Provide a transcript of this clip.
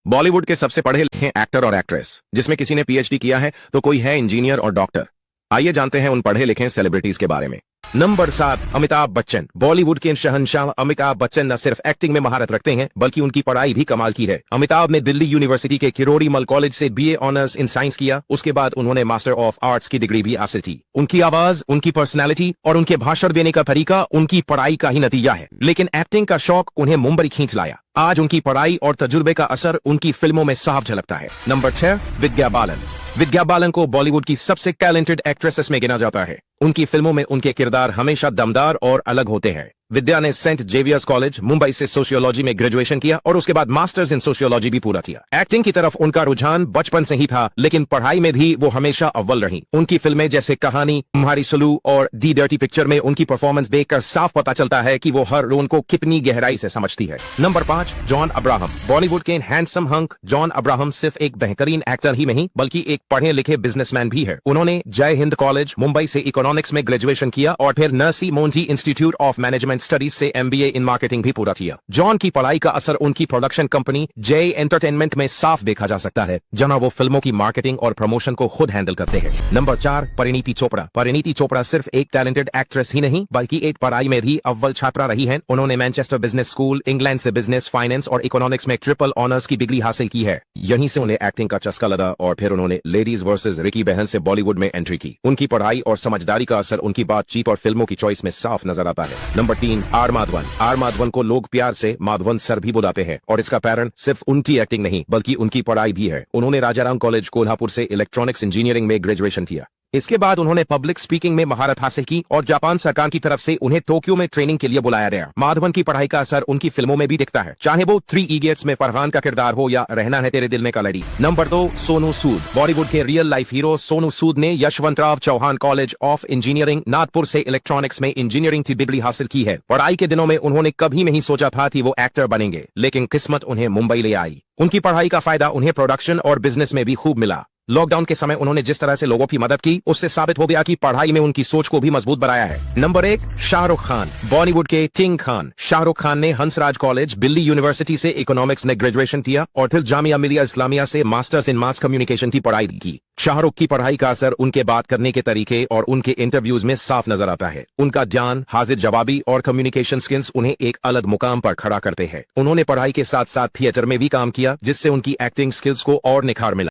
बॉलीवुड के सबसे पढ़े लिखे एक्टर और एक्ट्रेस, जिसमें किसी ने पीएचडी किया है तो कोई है इंजीनियर और डॉक्टर। आइए जानते हैं उन पढ़े लिखे सेलिब्रिटीज के बारे में। नंबर 7, अमिताभ बच्चन। बॉलीवुड के शहंशाह अमिताभ बच्चन न सिर्फ एक्टिंग में महारत रखते हैं बल्कि उनकी पढ़ाई भी कमाल की है। अमिताभ ने दिल्ली यूनिवर्सिटी के किरोड़ीमल कॉलेज से बीए ऑनर्स इन साइंस किया। उसके बाद उन्होंने मास्टर ऑफ आर्ट्स की डिग्री भी हासिल की। उनकी आवाज, उनकी पर्सनैलिटी और उनके भाषण देने का तरीका उनकी पढ़ाई का ही नतीजा है। लेकिन एक्टिंग का शौक उन्हें मुंबई खींच लाया। आज उनकी पढ़ाई और तजुर्बे का असर उनकी फिल्मों में साफ झलकता है। नंबर 6, विद्या बालन। विद्या बालन को बॉलीवुड की सबसे टैलेंटेड एक्ट्रेसेस में गिना जाता है। उनकी फिल्मों में उनके किरदार हमेशा दमदार और अलग होते हैं। विद्या ने सेंट जेवियर्स कॉलेज मुंबई से सोशियोलॉजी में ग्रेजुएशन किया और उसके बाद मास्टर्स इन सोशियोलॉजी भी पूरा किया। एक्टिंग की तरफ उनका रुझान बचपन से ही था, लेकिन पढ़ाई में भी वो हमेशा अव्वल रही। उनकी फिल्में जैसे कहानी, तुम्हारी सुलू और दी डर्टी पिक्चर में उनकी परफॉर्मेंस देखकर साफ पता चलता है कि वो हर रोल को कितनी गहराई से समझती है। Number 5, John Abraham. बॉलीवुड के हैंडसम हंक जॉन अब्राहम सिर्फ एक बेहतरीन एक्टर ही नहीं बल्कि एक पढ़े लिखे बिजनेसमैन भी है। उन्होंने जय हिंद कॉलेज मुंबई से इकोनॉमिक्स में ग्रेजुएशन किया और फिर Narsi Monjee institute of management studies से एमबीए इन मार्केटिंग भी पूरा किया। जॉन की पढ़ाई का असर उनकी प्रोडक्शन कंपनी जय एंटरटेनमेंट में साफ देखा जा सकता है, जहां वो फिल्मों की मार्केटिंग और प्रमोशन को खुद हैंडल करते हैं। नंबर 4, परिणीति चोपड़ा। परिणीति चोपड़ा सिर्फ एक टैलेंटेड एक्ट्रेस ही नहीं बल्कि एक पढ़ाई में भी अव्वल छात्रा रही है। उन्होंने मैनचेस्टर बिजनेस स्कूल, इंग्लैंड से बिजनेस, फाइनेंस और इकोनॉमिक्स में ट्रिपल ऑनर्स की डिग्री हासिल की है। यहीं से उन्हें एक्टिंग का चस्का लगा और फिर उन्होंने लेडीज वर्सेस रिकी बहन से बॉलीवुड में एंट्री की। उनकी पढ़ाई और समझदारी का असर उनकी बातचीत और फिल्मों की चॉइस में साफ नजर आता है। Number 3, R Madhavan. R Madhavan को लोग प्यार से माधवन सर भी बुलाते हैं और इसका कारण सिर्फ उनकी एक्टिंग नहीं बल्कि उनकी पढ़ाई भी है। उन्होंने राजाराम कॉलेज कोल्हापुर से इलेक्ट्रॉनिक्स इंजीनियरिंग में ग्रेजुएशन किया। इसके बाद उन्होंने पब्लिक स्पीकिंग में महारत हासिल की और जापान सरकार की तरफ से उन्हें टोक्यो में ट्रेनिंग के लिए बुलाया गया। माधवन की पढ़ाई का असर उनकी फिल्मों में भी दिखता है, चाहे वो 3 इडियट्स में फरहान का किरदार हो या रहना है तेरे दिल में का लड़ी। नंबर 2, सोनू सूद। बॉलीवुड के real life hero Sonu Sood ने Yashwantrao Chavan college of engineering Nagpur से इलेक्ट्रॉनिक्स में इंजीनियरिंग की डिग्री हासिल की है। पढ़ाई के दिनों में उन्होंने कभी नहीं सोचा था कि वो एक्टर बनेंगे, लेकिन किस्मत उन्हें मुंबई ले आई। उनकी पढ़ाई का फायदा उन्हें प्रोडक्शन और बिजनेस में भी खूब मिला। लॉकडाउन के समय उन्होंने जिस तरह से लोगों की मदद की, उससे साबित हो गया कि पढ़ाई में उनकी सोच को भी मजबूत बनाया है। नंबर 1, शाहरुख खान। बॉलीवुड के किंग खान शाहरुख खान ने हंसराज कॉलेज, दिल्ली यूनिवर्सिटी से इकोनॉमिक्स में ग्रेजुएशन किया और फिर जामिया मिलिया इस्लामिया से मास्टर्स इन मास कम्युनिकेशन की पढ़ाई की। शाहरुख की पढ़ाई का असर उनके बात करने के तरीके और उनके इंटरव्यूज में साफ नजर आता है। उनका ध्यान, हाजिर जवाबी और कम्युनिकेशन स्किल्स उन्हें एक अलग मुकाम पर खड़ा करते हैं। उन्होंने पढ़ाई के साथ साथ थिएटर में भी काम किया, जिससे उनकी एक्टिंग स्किल्स को और निखार मिला।